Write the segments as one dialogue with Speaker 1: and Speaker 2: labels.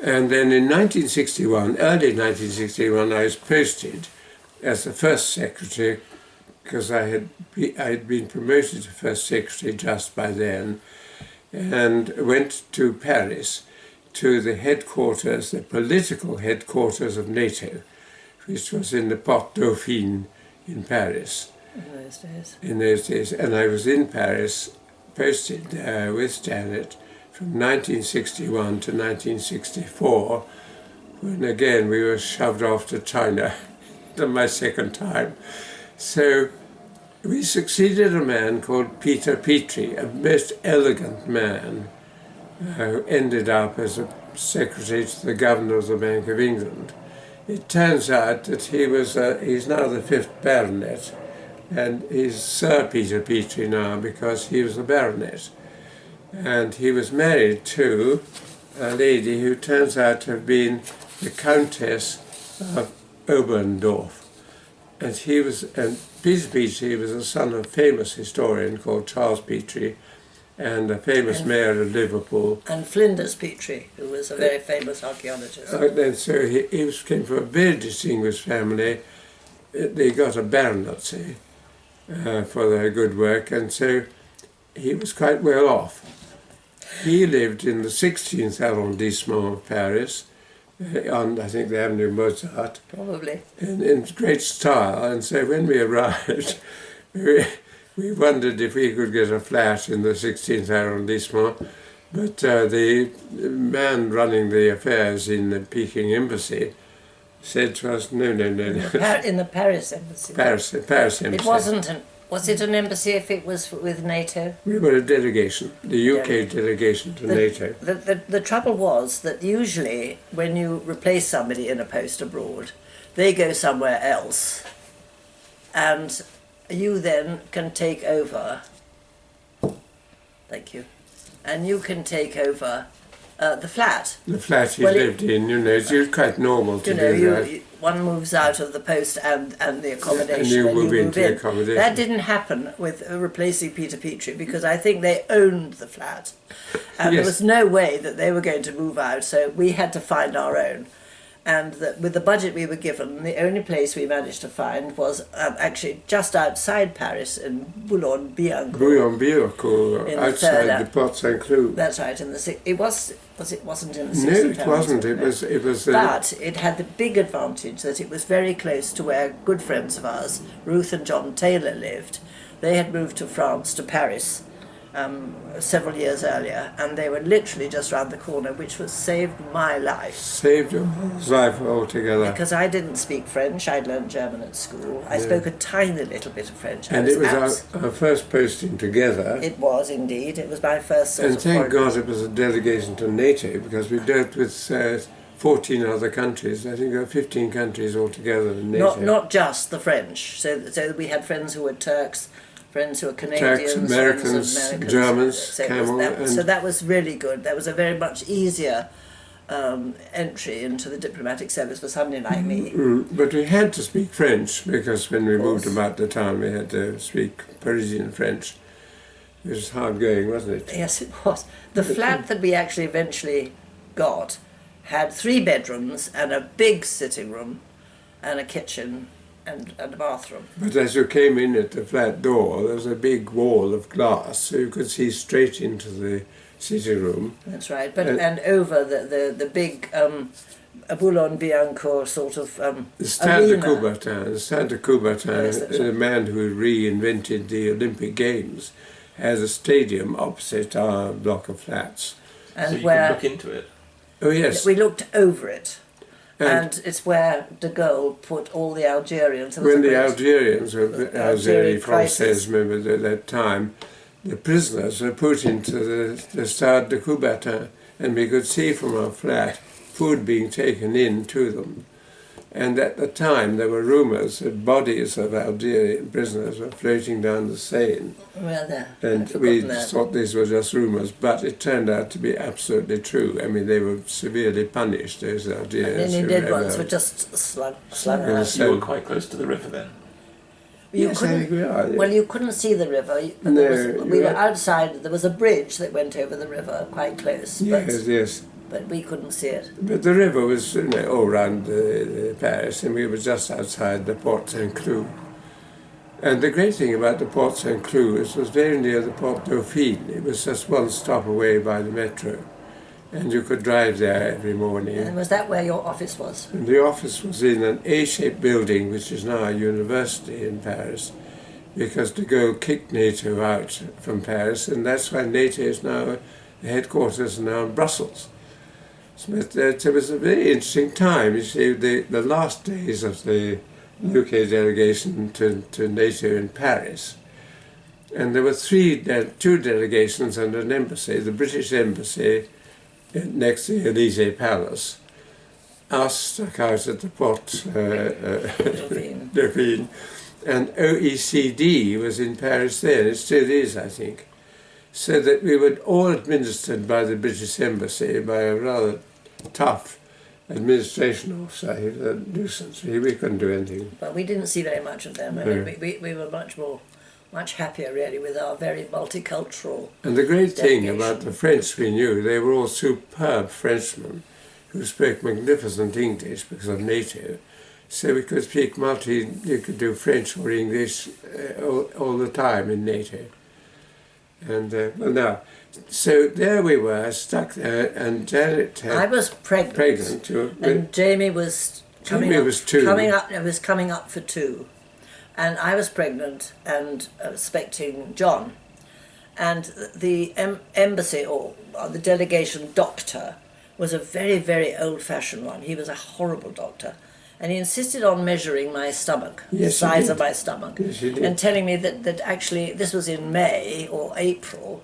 Speaker 1: And then in 1961, early 1961, I was posted as the first secretary, because I had been promoted to first secretary just by then, and went to Paris, to the headquarters, the political headquarters of Nato, which was in the Porte Dauphine in Paris. In those days. And I was in Paris, posted there with Janet from 1961 to 1964, when again we were shoved off to China, my second time. So we succeeded a man called Peter Petrie, a most elegant man, who ended up as a secretary to the governor of the Bank of England. It turns out that he's now the 5th baronet, and he's Sir Peter Petrie now because he was a baronet. And he was married to a lady who turns out to have been the Countess of Oberndorf. And Peter Petrie was the son of a famous historian called Charles Petrie, and a famous mayor of Liverpool.
Speaker 2: And Flinders Petrie, who was a very famous archaeologist.
Speaker 1: And so he came from a very distinguished family. They got a baronetcy for their good work, and so he was quite well off. He lived in the 16th arrondissement of Paris, on, I think, the Avenue Mozart.
Speaker 2: Probably.
Speaker 1: In great style, and so when we arrived, we wondered if we could get a flat in the 16th arrondissement, but the man running the affairs in the Peking embassy said to us, no.
Speaker 2: In the Paris embassy?
Speaker 1: Paris embassy.
Speaker 2: It wasn't was it an embassy if it was with NATO?
Speaker 1: We were a delegation, the UK delegation to NATO.
Speaker 2: The trouble was that usually when you replace somebody in a post abroad, they go somewhere else, and you then can take over, thank you, and you can take over the flat.
Speaker 1: The flat he lived in, it's quite normal to do that.
Speaker 2: One moves out of the post and the accommodation,
Speaker 1: and you move into the accommodation.
Speaker 2: That didn't happen with replacing Peter Petrie, because I think they owned the flat, and there was no way that they were going to move out, so we had to find our own. And with the budget we were given, the only place we managed to find was actually just outside Paris in Boulogne-Billancourt.
Speaker 1: Boulogne-Billancourt, outside the Porte Saint-Cloud.
Speaker 2: That's right. It wasn't in the 16th.
Speaker 1: No, it wasn't. It was.
Speaker 2: But it had the big advantage that it was very close to where good friends of ours, Ruth and John Taylor, lived. They had moved to France, to Paris, several years earlier, and they were literally just round the corner, which was saved my life.
Speaker 1: Saved your life altogether.
Speaker 2: Because I didn't speak French. I'd learned German at school. I spoke a tiny little bit of French.
Speaker 1: And it was our first posting together.
Speaker 2: It was indeed. It was my first sort
Speaker 1: and
Speaker 2: of
Speaker 1: thank God it was a delegation to NATO, because we dealt with 14 other countries. I think there were 15 countries altogether in NATO.
Speaker 2: Not just the French. So we had friends who were Turks, friends who were Canadians,
Speaker 1: Turks, Americans, Germans,
Speaker 2: so that was really good. That was a very much easier entry into the diplomatic service for somebody like me.
Speaker 1: But we had to speak French, because when we moved about the town we had to speak Parisian French. It was hard going, wasn't it?
Speaker 2: Yes, it was. The flat that we actually eventually got had 3 bedrooms and a big sitting room and a kitchen and a bathroom.
Speaker 1: But as you came in at the flat door, there was a big wall of glass, so you could see straight into the sitting room.
Speaker 2: That's right, but and over the big Boulogne-Billancourt sort of
Speaker 1: the Stade de
Speaker 2: Coubertin,
Speaker 1: the man who reinvented the Olympic Games, has a stadium opposite our block of flats.
Speaker 2: And
Speaker 3: so you could look into it?
Speaker 1: Oh yes.
Speaker 2: We looked over it. And it's where de Gaulle put all the Algerians.
Speaker 1: When the Algerians were Algérie Française, remember at that time, the prisoners were put into the Stade de Coubertin, and we could see from our flat food being taken in to them. And at the time there were rumours that bodies of Algerian prisoners were floating down the Seine.
Speaker 2: Well,
Speaker 1: and we thought these were just rumours, but it turned out to be absolutely true. I mean, they were severely punished, those Algerians.
Speaker 2: And the dead ones were just slung out.
Speaker 3: You were quite close to the river then?
Speaker 1: Yes, I think we are.
Speaker 2: Well, you couldn't see the river. But we were outside. There was a bridge that went over the river quite close.
Speaker 1: Yes, yes.
Speaker 2: but we couldn't see it.
Speaker 1: But the river was, you know, all round Paris, and we were just outside the Porte Saint-Cloud. And the great thing about the Porte Saint-Cloud is it was very near the Porte Dauphine. It was just one stop away by the metro, and you could drive there every morning.
Speaker 2: And was that where your office was?
Speaker 1: And the office was in an A-shaped building, which is now a university in Paris, because de Gaulle kicked Nato out from Paris, and that's why Nato is now, the headquarters are now in Brussels. So it was a very interesting time. You see, the last days of the UK delegation to NATO in Paris, and there were two delegations and an embassy. The British embassy next to the Elysee Palace, us stuck out at the Porte Dauphine, and OECD was in Paris then. It still is, I think. So that we were all administered by the British embassy, by a rather tough administration officer. He was a nuisance. We couldn't do anything.
Speaker 2: But we didn't see very much of them. I mean, we were much happier really with our very multicultural.
Speaker 1: And the great thing
Speaker 2: delegation.
Speaker 1: about the French we knew, they were all superb Frenchmen who spoke magnificent English because of NATO. So we could speak you could do French or English all the time in NATO. And well, now, so there we were, stuck there, and Janet
Speaker 2: I was pregnant and Jamie was coming
Speaker 1: Jamie
Speaker 2: up.
Speaker 1: was 2.
Speaker 2: It was coming up for 2, and I was pregnant and expecting John, and the embassy or the delegation doctor was a very, very old-fashioned one. He was a horrible doctor. And he insisted on measuring my stomach, the size of my stomach, and telling me that actually, this was in May or April,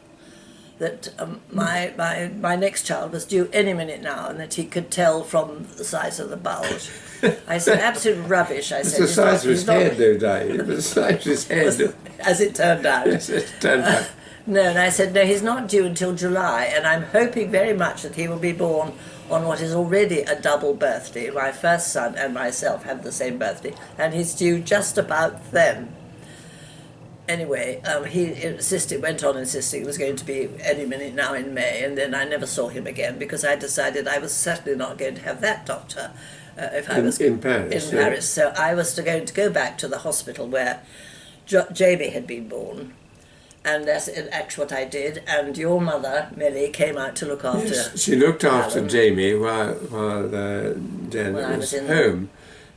Speaker 2: that my next child was due any minute now, and that he could tell from the size of the bulge. I said, absolute rubbish. I said,
Speaker 1: the size of his head, though, Di. It was the size of his head.
Speaker 2: As it turned out.
Speaker 1: Yes, it turned out.
Speaker 2: No, and I said, no, he's not due until July, and I'm hoping very much that he will be born on what is already a double birthday. My first son and myself have the same birthday, and he's due just about then. Anyway, he went on insisting it was going to be any minute now in May, and then I never saw him again because I decided I was certainly not going to have that doctor if I was
Speaker 1: in Paris.
Speaker 2: In Paris, so I was going to go back to the hospital where Jamie had been born. And that's actually what I did. And your mother, Millie, came out to look after.
Speaker 1: Yes, she looked after
Speaker 2: Alan.
Speaker 1: Jamie while Janet was home.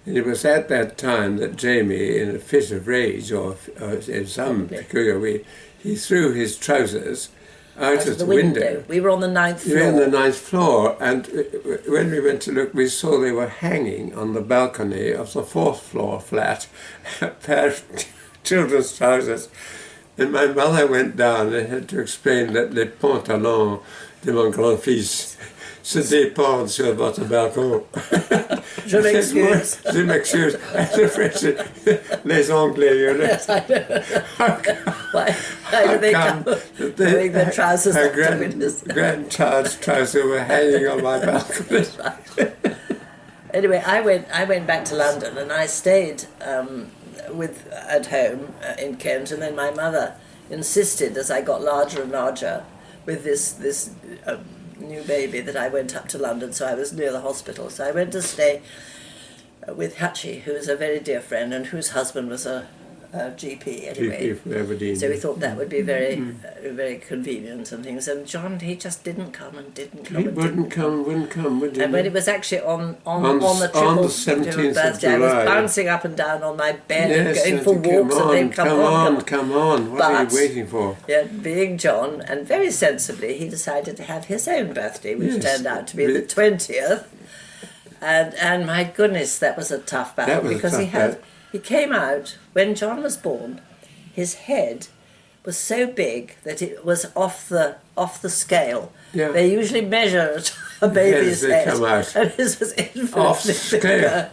Speaker 1: And it was at that time that Jamie, in a fit of rage or in some peculiar way, he threw his trousers out of the window.
Speaker 2: We were on the 9th floor.
Speaker 1: We were on the 9th floor, and when we went to look, we saw they were hanging on the balcony of the 4th floor flat, a pair of children's trousers. And my mother went down and had to explain that les pantalons de mon grand-fils se dépendent sur votre balcon.
Speaker 2: Je m'excuse.
Speaker 1: Je m'excuse. Les Anglais, you know.
Speaker 2: Yes, I know. Why do they come wearing their trousers up to windows?
Speaker 1: Grandchild's trousers were hanging on my balcony.
Speaker 2: Anyway, I went back to London and I stayed at home in Kent, and then my mother insisted, as I got larger and larger with this new baby, that I went up to London, so I was near the hospital. So I went to stay with Hutchie, who is a very dear friend and whose husband was a GP anyway.
Speaker 1: GP from Aberdeen.
Speaker 2: So we thought that would be very convenient and things. And John, he just didn't come and didn't come.
Speaker 1: He wouldn't come, would he?
Speaker 2: And when it was actually on the
Speaker 1: 17th
Speaker 2: birthday,
Speaker 1: of July,
Speaker 2: I was bouncing up and down on my bed and
Speaker 1: yes,
Speaker 2: going for walks, and then come on.
Speaker 1: What are you waiting for?
Speaker 2: Yeah, being John, and very sensibly, he decided to have his own birthday, which turned out to be the 20th. And my goodness, that was a tough battle because he came out when John was born. His head was so big that it was off the scale. Yeah. They usually measure a baby's head,
Speaker 1: come out.
Speaker 2: and his was infinitely
Speaker 1: off scale.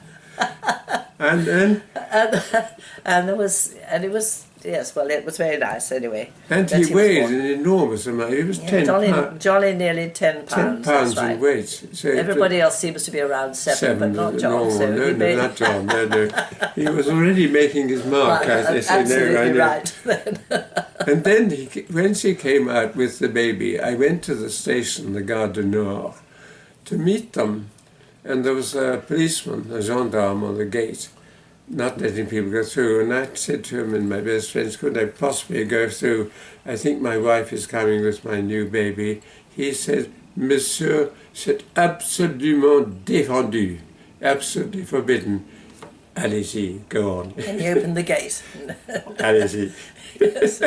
Speaker 1: And then
Speaker 2: it was yes, well, it was very nice anyway.
Speaker 1: And he weighed an enormous amount. He was 10 pounds.
Speaker 2: Jolly nearly 10 pounds.
Speaker 1: 10 pounds
Speaker 2: right.
Speaker 1: in weight.
Speaker 2: So everybody else seems to be around 7, but not John.
Speaker 1: No, not John. No. He was already making his mark, as they say.
Speaker 2: Absolutely right.
Speaker 1: And then when she came out with the baby, I went to the station, the Gare du Nord, to meet them, and there was a policeman, a gendarme on the gate, not letting people go through. And I said to him and my best friends, could I possibly go through? I think my wife is coming with my new baby. He said, Monsieur, c'est absolument défendu, absolutely forbidden. Allez-y, go on.
Speaker 2: And he opened the gate.
Speaker 1: Allez-y.
Speaker 2: Yes.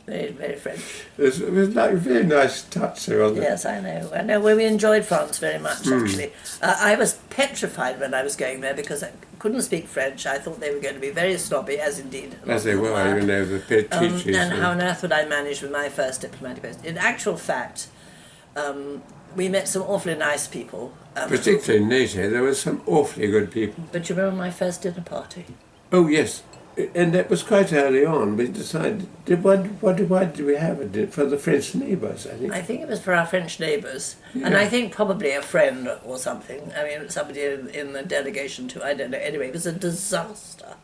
Speaker 2: Very, very French.
Speaker 1: It was like a very nice touch, wasn't it?
Speaker 2: Yes, I know. I know. Well, we enjoyed France very much, actually. I was petrified when I was going there because I couldn't speak French. I thought they were going to be very snobby, as indeed.
Speaker 1: As they were, you know, the teachers.
Speaker 2: And how on earth would I manage with my first diplomatic post? In actual fact, we met some awfully nice people.
Speaker 1: Particularly in Nato, there were some awfully good people.
Speaker 2: But you remember my first dinner party?
Speaker 1: Oh, yes. And that was quite early on. We decided, why did we have it? For the French neighbours, I think.
Speaker 2: I think it was for our French neighbours.
Speaker 1: Yeah.
Speaker 2: And I think probably a friend or something. I mean, somebody in the delegation too. I don't know. Anyway, it was a disaster.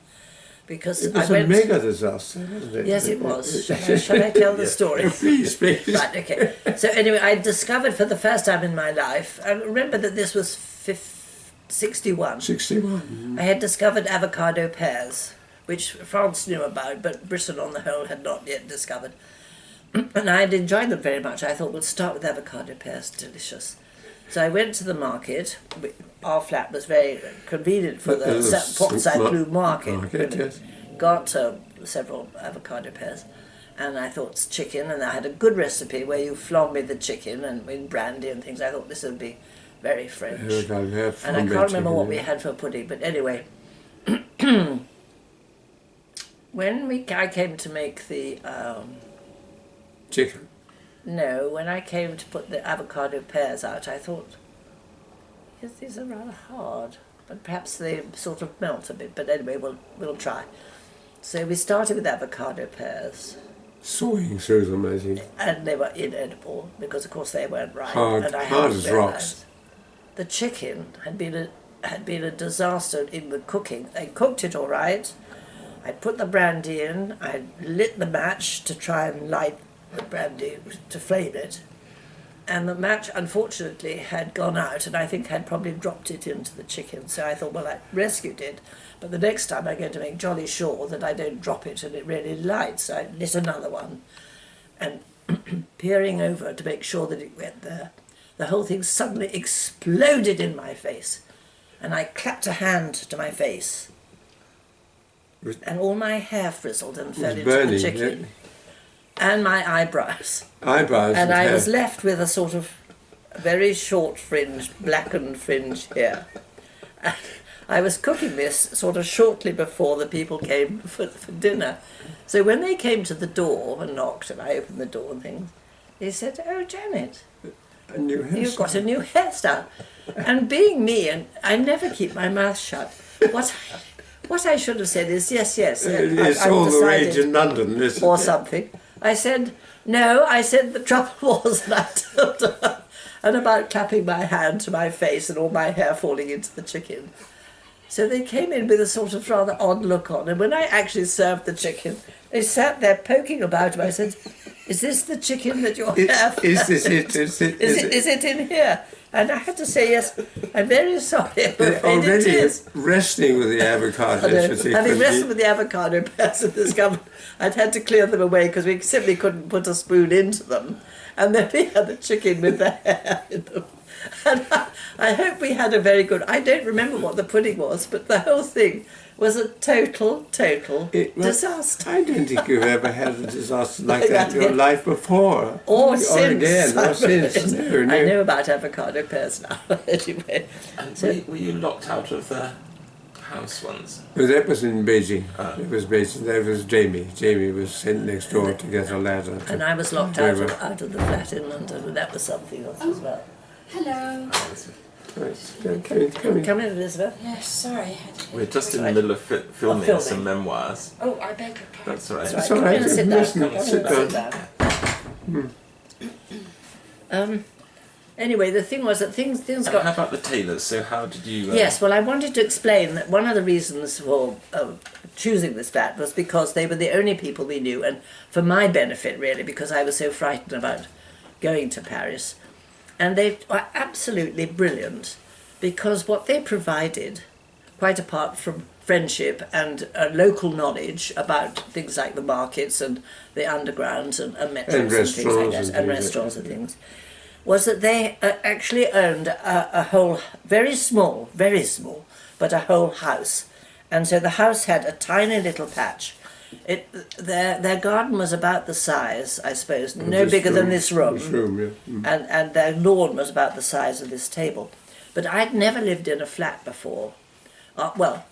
Speaker 2: Because
Speaker 1: It was a mega disaster, wasn't it?
Speaker 2: Yes, it was. Shall I tell the story?
Speaker 1: Please, please.
Speaker 2: Right, okay. So anyway, I discovered for the first time in my life, I remember that this was 61.
Speaker 1: 61.
Speaker 2: I had discovered avocado pears, which France knew about, but Britain on the whole had not yet discovered. And I had enjoyed them very much. I thought, we'll start with avocado pears, delicious. So I went to the market. Our flat was very convenient for the Port Saint-Cloud market.
Speaker 1: Yes.
Speaker 2: Got several avocado pears, and I thought it's chicken, and I had a good recipe where you flambe the chicken and with brandy and things. I thought this would be very French. And I can't remember what we had for pudding, but anyway, when I came to make the
Speaker 1: Chicken.
Speaker 2: no, when I came to put the avocado pears out, I thought, yes, these are rather hard, but perhaps they sort of melt a bit. But anyway, we'll try. So we started with avocado pears.
Speaker 1: Sawing through them, I think.
Speaker 2: And they were inedible because, of course, they weren't ripe.
Speaker 1: Hard,
Speaker 2: and I
Speaker 1: hard
Speaker 2: hadn't
Speaker 1: as
Speaker 2: realised.
Speaker 1: rocks.
Speaker 2: The chicken had been a disaster in the cooking. They cooked it all right. I put the brandy in. I lit the match to try and light the brandy to flame it, and the match unfortunately had gone out, and I think had probably dropped it into the chicken. So I thought, well, I rescued it, but the next time I'm going to make jolly sure that I don't drop it and it really lights. So I lit another one, and peering over to make sure that it went there, the whole thing suddenly exploded in my face, and I clapped a hand to my face, and all my hair frizzled and fell into the chicken.
Speaker 1: Yeah.
Speaker 2: And my eyebrows.
Speaker 1: Eyebrows.
Speaker 2: And I
Speaker 1: hair.
Speaker 2: was left with a sort of very short fringe, blackened fringe here. And I was cooking this sort of shortly before the people came for dinner. So when they came to the door and knocked, and I opened the door and things, they said, "Oh, Janet,
Speaker 1: A new hairstyle.
Speaker 2: you've got a new hairstyle." And being me, and I never keep my mouth shut, what I should have said is, yes,
Speaker 1: It's
Speaker 2: I've
Speaker 1: all the
Speaker 2: decided,
Speaker 1: rage in London, isn't
Speaker 2: or
Speaker 1: it?
Speaker 2: something. I said, no, I said the trouble was, and I told her, and about clapping my hand to my face and all my hair falling into the chicken. So they came in with a sort of rather odd look on, and when I actually served the chicken, they sat there poking about him. I said, "Is this the chicken that you're having?
Speaker 1: Is this it? Is
Speaker 2: Is it in here?" And I had to say, yes, I'm very sorry.
Speaker 1: Already
Speaker 2: It is.
Speaker 1: wrestling with the avocados.
Speaker 2: Having wrestled with the avocado pears and discovered I'd had to clear them away because we simply couldn't put a spoon into them. And then we had the chicken with the hair in them. And I hope we had a very good... I don't remember what the pudding was, but the whole thing was a total disaster.
Speaker 1: I don't think you've ever had a disaster like that in your life before.
Speaker 2: Or since.
Speaker 1: Again, or since. No.
Speaker 2: I know about avocado pears now, anyway.
Speaker 3: And
Speaker 2: So,
Speaker 3: were you locked out of the house once?
Speaker 1: Well, that was in Beijing. It was Beijing. That was Jamie. Jamie was sent next door to get a ladder.
Speaker 2: and I was locked out of the flat in London, and that was something else as well.
Speaker 4: Hello.
Speaker 2: Come in, Elizabeth.
Speaker 4: Yes, sorry.
Speaker 3: We're just in the middle of filming
Speaker 2: filming.
Speaker 3: some memoirs.
Speaker 4: Oh, I beg your pardon.
Speaker 3: That's all right.
Speaker 1: It's
Speaker 2: Come
Speaker 1: all right.
Speaker 2: in and sit
Speaker 1: Listen,
Speaker 2: down.
Speaker 1: sit down.
Speaker 2: Anyway, the thing was that things
Speaker 3: And
Speaker 2: got...
Speaker 3: how about the tailors? So how did you...
Speaker 2: Yes, well, I wanted to explain that one of the reasons for choosing this flat was because they were the only people we knew, and for my benefit, really, because I was so frightened about going to Paris. And they are absolutely brilliant because what they provided, quite apart from friendship and local knowledge about things like the markets and the underground and metros and things like that, and restaurants and things, was that they actually owned a whole, very small, but a whole house. And so the house had a tiny little patch. Their garden was about the size, I suppose, no bigger than this room. And their lawn was about the size of this table. But I'd never lived in a flat before. Well,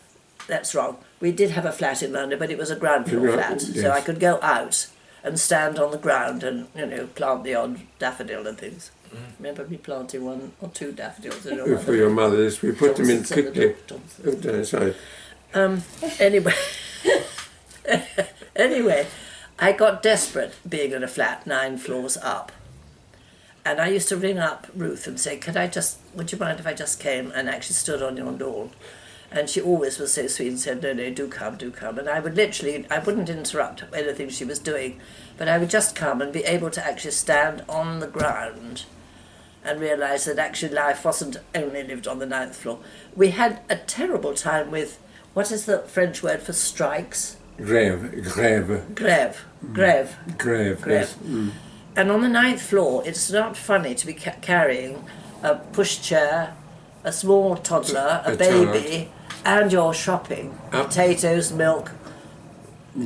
Speaker 2: that's wrong. We did have a flat in London, but it was a ground floor flat. Yes. So I could go out and stand on the ground and, plant the odd daffodil and things. Remember me planting 1 or 2 daffodils in your
Speaker 1: for your mothers. We put them in quickly. Sorry.
Speaker 2: Anyway, anyway, I got desperate being in a flat 9 floors up. And I used to ring up Ruth and say, would you mind if I just came and actually stood on your lawn? And she always was so sweet and said, no, do come. And I wouldn't interrupt anything she was doing, but I would just come and be able to actually stand on the ground and realise that actually life wasn't only lived on the 9th floor. We had a terrible time with, what is the French word for strikes?
Speaker 1: Grève.
Speaker 2: Yes. And on the 9th floor, it's not funny to be carrying a pushchair, a small toddler, a baby, and you're shopping. Potatoes, milk,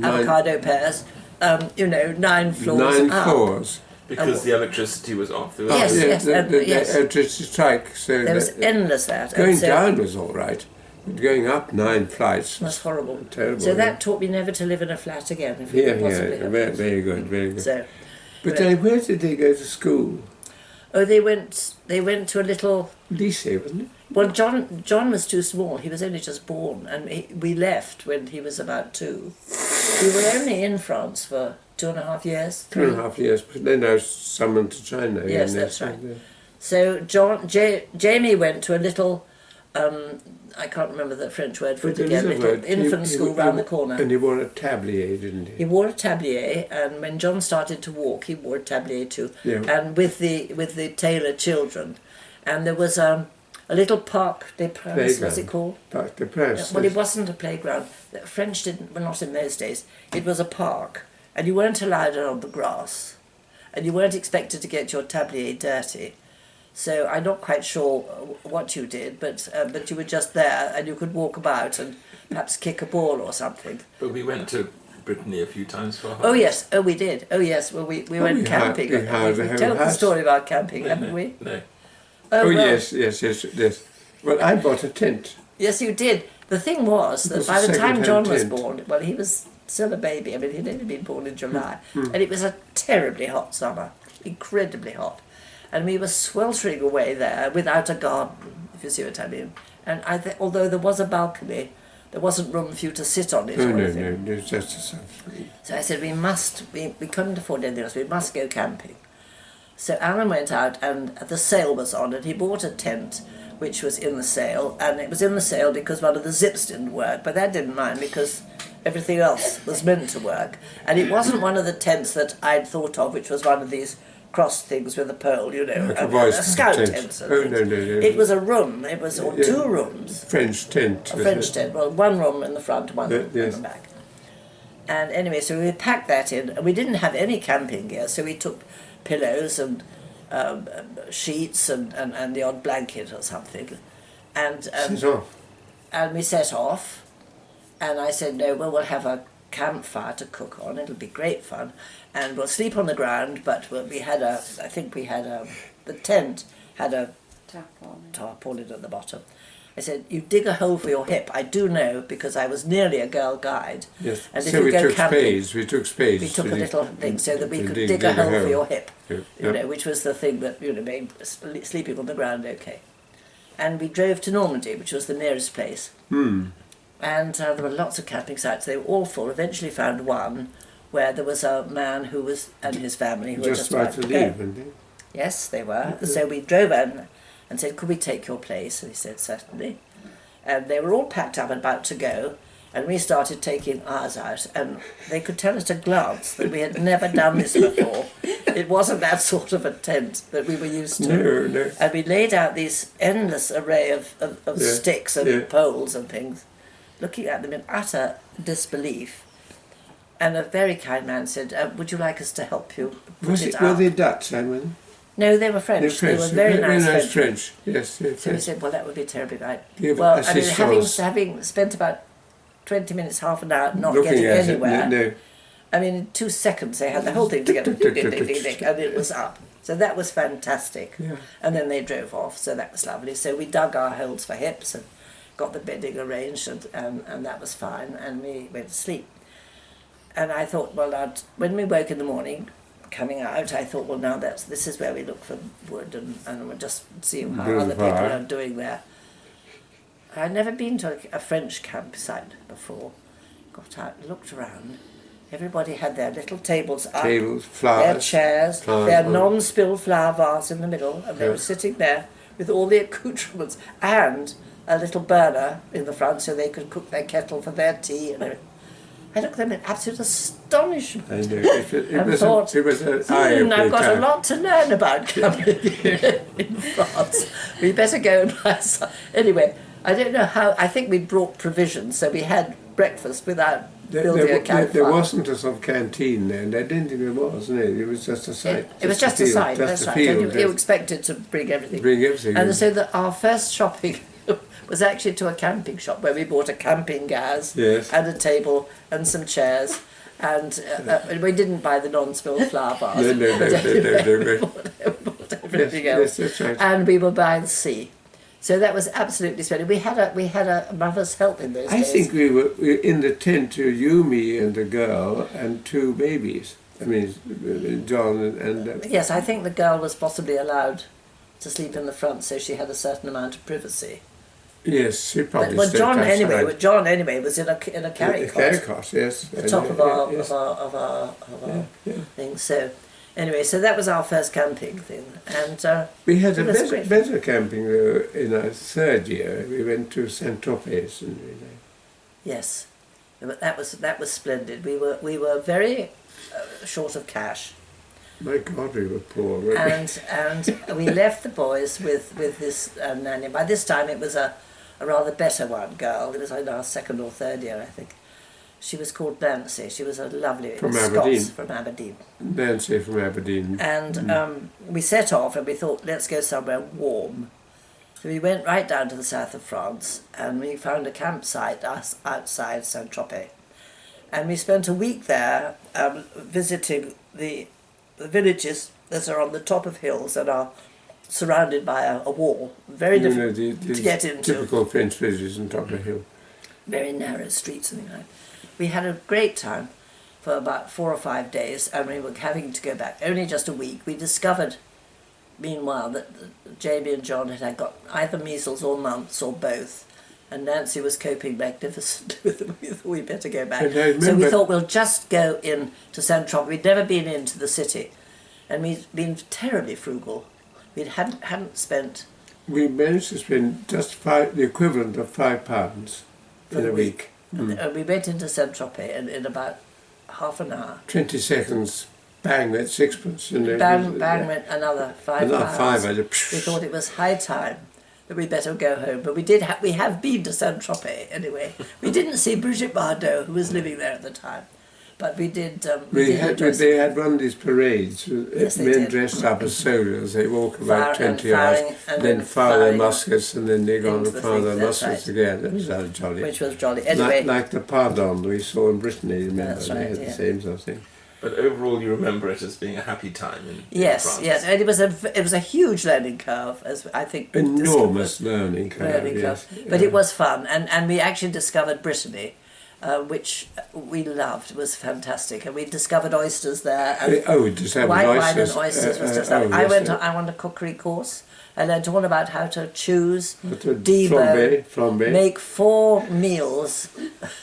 Speaker 2: avocado pears, 9 floors
Speaker 1: 9
Speaker 2: up.
Speaker 1: floors.
Speaker 3: Because the electricity was off.
Speaker 2: Yes.
Speaker 1: The electricity strike. So
Speaker 2: there was endless that.
Speaker 1: Going down was all right. But going up 9 flights
Speaker 2: was horrible.
Speaker 1: Terrible.
Speaker 2: So that taught me never to live in a flat again. If we could possibly have
Speaker 1: very good.
Speaker 2: So,
Speaker 1: but then where did they go to school?
Speaker 2: Oh, they went to a little
Speaker 1: lycée, wasn't it?
Speaker 2: Well, John was too small. He was only just born, and we left when he was about 2. We were only in France for 2.5 years.
Speaker 1: 2.5 years, but then I was summoned to China.
Speaker 2: Yes, that's right. So Jamie went to a little, I can't remember the French word for it again, little infant school round the corner.
Speaker 1: And he wore a tablier, didn't he?
Speaker 2: He wore a tablier, and when John started to walk, he wore a tablier too.
Speaker 1: Yeah.
Speaker 2: And with the Taylor children. And there was a little Parc des Princes, what's it called?
Speaker 1: Parc des Princes.
Speaker 2: Well, it wasn't a playground. The French were not in those days. It was a park, and you weren't allowed on the grass, and you weren't expected to get your tablier dirty. So I'm not quite sure what you did, but you were just there, and you could walk about and perhaps kick a ball or something.
Speaker 3: But we went to Brittany a few times for.
Speaker 2: Oh yes, we did. Oh yes, well we went camping. We've told the story about camping, haven't we?
Speaker 3: No.
Speaker 1: Oh well. Yes. Well, I bought a tent.
Speaker 2: Yes, you did. The thing was that by the time John was born, well, he was still a baby. I mean, he'd only been born in July, and it was a terribly hot summer, incredibly hot, and we were sweltering away there without a garden, if you see what I mean. And although there was a balcony, there wasn't room for you to sit on it.
Speaker 1: No, just a something.
Speaker 2: So I said, we couldn't afford anything else. We must go camping. So Alan went out, and the sale was on, and he bought a tent which was in the sale, and it was in the sale because one of the zips didn't work, but that didn't mind because everything else was meant to work. And it wasn't one of the tents that I'd thought of, which was one of these cross things with a pole,
Speaker 1: like
Speaker 2: a scout tent.
Speaker 1: No.
Speaker 2: It was a room, it was 2 rooms.
Speaker 1: French tent.
Speaker 2: A French tent, well, 1 room in the front, 1 room in the back. And anyway, so we packed that in, and we didn't have any camping gear, so we took pillows and sheets and the odd blanket or something, and we set off, and I said, no, well, we'll have a campfire to cook on, it'll be great fun, and we'll sleep on the ground, but we had the tent had a tarpaulin at the bottom. I said, you dig a hole for your hip. I do know, because I was nearly a girl guide.
Speaker 1: Yes,
Speaker 2: and
Speaker 1: so we took spades. We took
Speaker 2: We took a little thing so that we could dig a hole for your hip, which was the thing that made sleeping on the ground okay. And we drove to Normandy, which was the nearest place. And there were lots of camping sites. They were all full. Eventually found one where there was a man who was, and his family, who were just about to leave, weren't they? Yes, they were. So we drove in and said, could we take your place? And he said, certainly. And they were all packed up and about to go, and we started taking ours out, and they could tell at a glance that we had never done this before. It wasn't that sort of a tent that we were used to.
Speaker 1: No, no.
Speaker 2: And we laid out these endless array of
Speaker 1: Yeah,
Speaker 2: sticks and
Speaker 1: yeah.
Speaker 2: poles and things, looking at them in utter disbelief. And a very kind man said, "Would you like us to help you put it
Speaker 1: Were
Speaker 2: up?"
Speaker 1: they Dutch, Simon?
Speaker 2: No, they were French.
Speaker 1: They're French.
Speaker 2: They were very nice
Speaker 1: French. Yes, they're
Speaker 2: So we
Speaker 1: French.
Speaker 2: said, well, that would be terribly right.
Speaker 1: Give
Speaker 2: Well, I mean,
Speaker 1: assistance.
Speaker 2: having spent about 20 minutes, half an hour not
Speaker 1: Looking
Speaker 2: getting
Speaker 1: at
Speaker 2: anywhere,
Speaker 1: it, no.
Speaker 2: I mean, in 2 seconds they had the whole thing together, ding, ding, ding, ding, ding, and it was up. So that was fantastic.
Speaker 1: Yeah.
Speaker 2: And then they drove off, so that was lovely. So we dug our holes for hips and got the bedding arranged, and that was fine, and we went to sleep. And I thought, well, when we woke in the morning, coming out, I thought, well, now this is where we look for wood, and we'll just see how
Speaker 1: Build
Speaker 2: other
Speaker 1: a
Speaker 2: people
Speaker 1: fire.
Speaker 2: are doing there. I'd never been to a French campsite before. Got out, looked around. Everybody had their little tables up,
Speaker 1: Tables,
Speaker 2: their
Speaker 1: flowers.
Speaker 2: chairs,
Speaker 1: flowers
Speaker 2: their
Speaker 1: on.
Speaker 2: non-spilled flower vase in the middle, and they were
Speaker 1: Yeah.
Speaker 2: sitting there with all the accoutrements and a little burner in the front so they could cook their kettle for their tea and everything. I looked at them in absolute astonishment.
Speaker 1: I know. It
Speaker 2: And
Speaker 1: was
Speaker 2: thought,
Speaker 1: it was an eye-opening
Speaker 2: I've got
Speaker 1: time.
Speaker 2: a lot to learn about camping in France. We better go and buy some. Anyway, I don't know how, I think we brought provisions, so we had breakfast without building a campfire.
Speaker 1: There wasn't a sort of canteen then. I didn't think there was. No, it was just a site.
Speaker 2: It was just a
Speaker 1: field,
Speaker 2: site,
Speaker 1: just
Speaker 2: that's
Speaker 1: a
Speaker 2: right.
Speaker 1: field,
Speaker 2: And you
Speaker 1: just
Speaker 2: expected to bring everything.
Speaker 1: bring everything.
Speaker 2: And
Speaker 1: in.
Speaker 2: so our first shopping was actually to a camping shop where we bought a camping gas
Speaker 1: Yes.
Speaker 2: and a table and some chairs. And we didn't buy the non-spilled flower vase.
Speaker 1: No, no,
Speaker 2: but
Speaker 1: no,
Speaker 2: anyway,
Speaker 1: no, no, no.
Speaker 2: we bought everything
Speaker 1: Yes,
Speaker 2: else.
Speaker 1: yes, that's right.
Speaker 2: And we were by the sea. So that was absolutely splendid. We had a mother's help in those
Speaker 1: I
Speaker 2: days.
Speaker 1: think we were in the tent, you, me, and the girl, and 2 babies. I mean, John and
Speaker 2: Yes, I think the girl was possibly allowed to sleep in the front, so she had a certain amount of privacy.
Speaker 1: yes, she probably
Speaker 2: But
Speaker 1: slept
Speaker 2: John
Speaker 1: outside.
Speaker 2: anyway was in a carry
Speaker 1: A
Speaker 2: cot.
Speaker 1: carry cot, yes.
Speaker 2: The top of our
Speaker 1: yes. Yeah.
Speaker 2: thing. So anyway, so that was our first camping thing, and
Speaker 1: We had a
Speaker 2: It was great.
Speaker 1: better camping in our 3rd year. We went to Saint Tropez, and
Speaker 2: yes, but that was splendid. We were very short of cash,
Speaker 1: my God, we were poor. weren't
Speaker 2: and we left the boys with this nanny. By this time, it was a rather better one girl. It was in our 2nd or 3rd year, I think. She was called Nancy. She was a lovely
Speaker 1: From
Speaker 2: Scots
Speaker 1: Aberdeen.
Speaker 2: from Aberdeen.
Speaker 1: we? Nancy from Aberdeen.
Speaker 2: And we set off and we thought, let's go somewhere warm. So we went right down to the south of France and we found a campsite outside Saint-Tropez. And we spent a week there visiting the villages that are on the top of hills and are surrounded by a wall. Very
Speaker 1: You know,
Speaker 2: difficult
Speaker 1: the
Speaker 2: to get into.
Speaker 1: typical French villages on top of a hill.
Speaker 2: Very narrow streets and things like that. We had a great time for about 4 or 5 days, and we were having to go back only just a week. We discovered, meanwhile, that Jamie and John had got either measles or mumps or both, and Nancy was coping magnificently with them. We thought we'd better go back.
Speaker 1: And I
Speaker 2: So we
Speaker 1: remember-
Speaker 2: thought we'll just go in to Saint-Tropez. We'd never been into the city, and we'd been terribly frugal. We hadn't spent
Speaker 1: We managed to spend just the equivalent of £5
Speaker 2: for
Speaker 1: in
Speaker 2: the
Speaker 1: a week.
Speaker 2: And we went into Saint-Tropez in about half an hour.
Speaker 1: 20 seconds, bang, that's 6pence. And then
Speaker 2: Bang went another £5.
Speaker 1: Another £5.
Speaker 2: We thought it was high time that we better go home. But we have been to Saint-Tropez anyway. We didn't see Brigitte Bardot, who was living there at the time. But we did...
Speaker 1: They had one of these parades,
Speaker 2: Yes, they
Speaker 1: men
Speaker 2: did.
Speaker 1: dressed up as soldiers. They walk about
Speaker 2: Fire- and
Speaker 1: 20 yards,
Speaker 2: firing- and
Speaker 1: then
Speaker 2: then
Speaker 1: fire their
Speaker 2: firing
Speaker 1: muskets, and then they go on
Speaker 2: into
Speaker 1: to
Speaker 2: the
Speaker 1: fire
Speaker 2: thing,
Speaker 1: their
Speaker 2: that's
Speaker 1: muskets
Speaker 2: right.
Speaker 1: again. That was rather jolly.
Speaker 2: Which was jolly. Anyway,
Speaker 1: Like the pardon we saw in Brittany, remember?
Speaker 2: That's
Speaker 1: They
Speaker 2: right,
Speaker 1: had
Speaker 2: yeah.
Speaker 1: the same sort of thing.
Speaker 3: But overall, you remember it as being a happy time in
Speaker 2: yes,
Speaker 3: France.
Speaker 2: yes. And it was a huge learning curve, as I think... we
Speaker 1: Enormous learning curve,
Speaker 2: learning
Speaker 1: yes.
Speaker 2: curve. But it was fun, and we actually discovered Brittany, which we loved. It was fantastic, and we discovered oysters there. And
Speaker 1: Oh, just having
Speaker 2: white wine
Speaker 1: oysters.
Speaker 2: and oysters was just
Speaker 1: oh,
Speaker 2: lovely. I
Speaker 1: yes,
Speaker 2: went on a cookery course. I learned all about how to choose,
Speaker 1: But the
Speaker 2: debone,
Speaker 1: flambe.
Speaker 2: make 4 meals.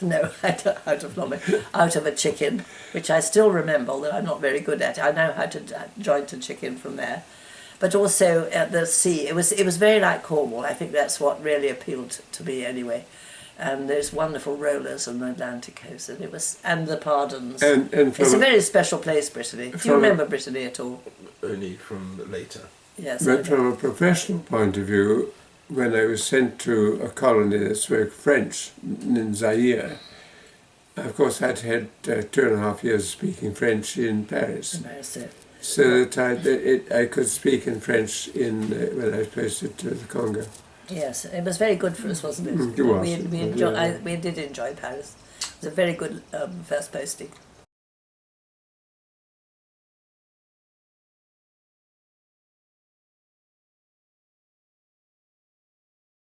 Speaker 2: No, out of a chicken, which I still remember, although I'm not very good at it. I know how to joint a chicken from there. But also at the sea, it was very like Cornwall. I think that's what really appealed to me anyway. and those wonderful rollers on the Atlantic coast, and the Pardons.
Speaker 1: And
Speaker 2: It's
Speaker 1: from,
Speaker 2: a very special place, Brittany. Do you remember Brittany at all?
Speaker 3: Only from later.
Speaker 2: Yes.
Speaker 1: but from a professional point of view, when I was sent to a colony that spoke French in Zaire, I of course had had 2.5 years speaking French in Paris. So that I could speak in French when I was posted to the Congo.
Speaker 2: Yes, it was very good for us, wasn't it?
Speaker 1: It was.
Speaker 2: We did enjoy Paris. It was a very good first posting.